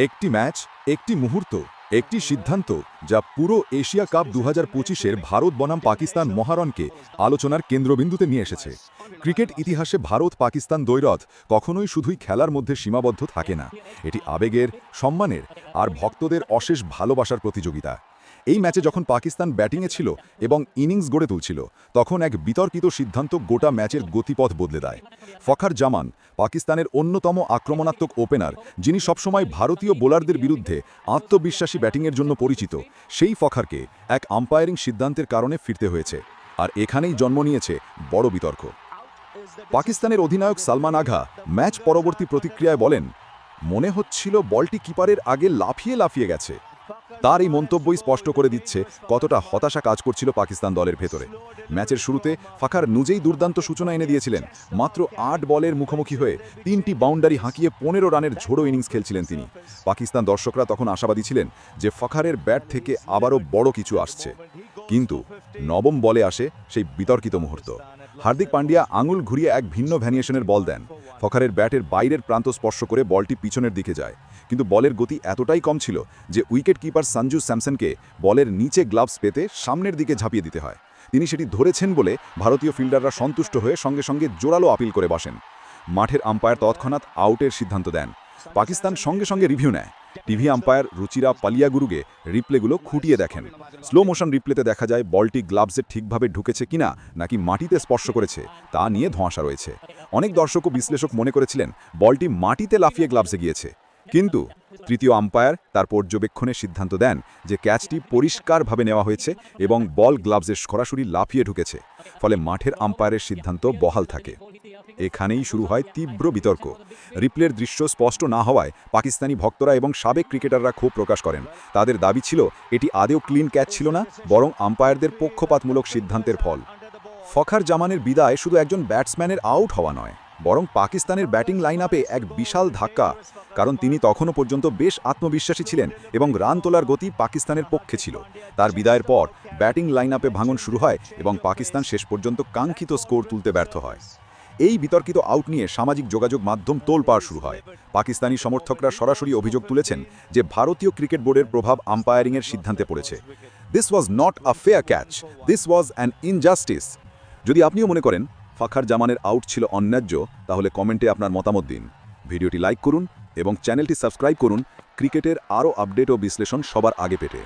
একটি ম্যাচ, একটি মুহূর্ত, একটি সিদ্ধান্ত যা পুরো এশিয়া কাপ 2025-এর ভারত বনাম পাকিস্তান মহারণকে আলোচনার কেন্দ্রবিন্দুতে নিয়ে এসেছে। ক্রিকেট ইতিহাসে ভারত-পাকিস্তান দ্বৈরথ কখনোই শুধুই খেলার মধ্যে সীমাবদ্ধ থাকে না, এটি আবেগের, সম্মানের আর ভক্তদের অশেষ ভালোবাসার প্রতিযোগিতা। এই ম্যাচে যখন পাকিস্তান ব্যাটিংয়ে ছিল এবং ইনিংস গড়ে তুলছিল, তখন এক বিতর্কিত সিদ্ধান্ত গোটা ম্যাচের গতিপথ বদলে দেয়। ফখর জামান, পাকিস্তানের অন্যতম আক্রমণাত্মক ওপেনার, যিনি সবসময় ভারতীয় বোলারদের বিরুদ্ধে আত্মবিশ্বাসী ব্যাটিংয়ের জন্য পরিচিত, সেই ফখরকে এক আম্পায়ারিং সিদ্ধান্তের কারণে ফিরতে হয়েছে। আর এখানেই জন্ম নিয়েছে বড় বিতর্ক। পাকিস্তানের অধিনায়ক সালমান আগা ম্যাচ পরবর্তী প্রতিক্রিয়ায় বলেন, মনে হচ্ছিল বলটি কিপারের আগে লাফিয়ে লাফিয়ে গেছে। তার এই মন্তব্যই স্পষ্ট করে দিচ্ছে কতটা হতাশা কাজ করছিল পাকিস্তান দলের ভেতরে। ম্যাচের শুরুতে ফখর নিজেই দুর্দান্ত সূচনা এনে দিয়েছিলেন। মাত্র ৮ বলের মুখোমুখি হয়ে ৩টি বাউন্ডারি হাঁকিয়ে ১৫ রানের ঝোড়ো ইনিংস খেলছিলেন তিনি। পাকিস্তান দর্শকরা তখন আশাবাদী ছিলেন যে ফখরের ব্যাট থেকে আবারও বড় কিছু আসছে। কিন্তু নবম বলে আসে সেই বিতর্কিত মুহূর্ত। হার্দিক পান্ডিয়া আঙুল ঘুরিয়ে এক ভিন্ন ভ্যারিয়েশনের বল দেন। ফখরের ব্যাটের বাইরের প্রান্ত স্পর্শ করে বলটি পিছনের দিকে যায়, কিন্তু বলের গতি এতটাই কম ছিল যে উইকেট কিপার সঞ্জু স্যামসনকে বলের নিচে গ্লাভস পেতে সামনের দিকে ঝাঁপিয়ে দিতে হয়। তিনি সেটি ধরেছেন বলে ভারতীয় ফিল্ডাররা সন্তুষ্ট হয়ে সঙ্গে সঙ্গে জোরালো আপিল করে বসেন। মাঠের আম্পায়ার তৎক্ষণাৎ আউটের সিদ্ধান্ত দেন। পাকিস্তান সঙ্গে সঙ্গে রিভিউ নেয়। টিভি আম্পায়ার রুচিরা পালিয়াগুরুগে রিপ্লেগুলো খুঁটিয়ে দেখেন। স্লো মোশন রিপ্লেতে দেখা যায় বলটি গ্লাভসে ঠিকভাবে ঢুকেছে কিনা নাকি মাটিতে স্পর্শ করেছে তা নিয়ে ধোঁয়াশা রয়েছে। অনেক দর্শক ও বিশ্লেষক মনে করেছিলেন বলটি মাটিতে লাফিয়ে গ্লাভসে গিয়েছে, কিন্তু তৃতীয় আম্পায়ার তার পর্যবেক্ষণে সিদ্ধান্ত দেন যে ক্যাচটি পরিষ্কারভাবে নেওয়া হয়েছে এবং বল গ্লাভসে সরাসরি লাফিয়ে ঢুকেছে। ফলে মাঠের আম্পায়ারের সিদ্ধান্ত বহাল থাকে। এখানেই শুরু হয় তীব্র বিতর্ক। রিপ্লের দৃশ্য স্পষ্ট না হওয়ায় পাকিস্তানি ভক্তরা এবং সাবেক ক্রিকেটাররা ক্ষোভ প্রকাশ করেন। তাদের দাবি ছিল এটি আদেও ক্লিন ক্যাচ ছিল না, বরং আম্পায়ারদের পক্ষপাতমূলক সিদ্ধান্তের ফল। ফখর জামানের বিদায় শুধু একজন ব্যাটসম্যানের আউট হওয়া নয়, বরং পাকিস্তানের ব্যাটিং লাইন আপে এক বিশাল ধাক্কা। কারণ তিনি তখনও পর্যন্ত বেশ আত্মবিশ্বাসী ছিলেন এবং রান তোলার গতি পাকিস্তানের পক্ষে ছিল। তার বিদায়ের পর ব্যাটিং লাইন আপে ভাঙন শুরু হয় এবং পাকিস্তান শেষ পর্যন্ত কাঙ্ক্ষিত স্কোর তুলতে ব্যর্থ হয়। এই বিতর্কিত আউট নিয়ে সামাজিক যোগাযোগ মাধ্যম তোলপাড় শুরু হয়। পাকিস্তানি সমর্থকরা সরাসরি অভিযোগ তুলেছেন যে ভারতীয় ক্রিকেট বোর্ডের প্রভাব আম্পায়ারিংয়ের সিদ্ধান্তে পড়েছে। This was not a fair catch, this was an injustice. যদি আপনিও মনে করেন ফখর জামানের আউট ছিল অন্যায্য, তাহলে কমেন্টে আপনার মতামত দিন। ভিডিওটি লাইক করুন এবং চ্যানেলটি সাবস্ক্রাইব করুন ক্রিকেটের আরও আপডেট ও বিশ্লেষণ সবার আগে পেতে।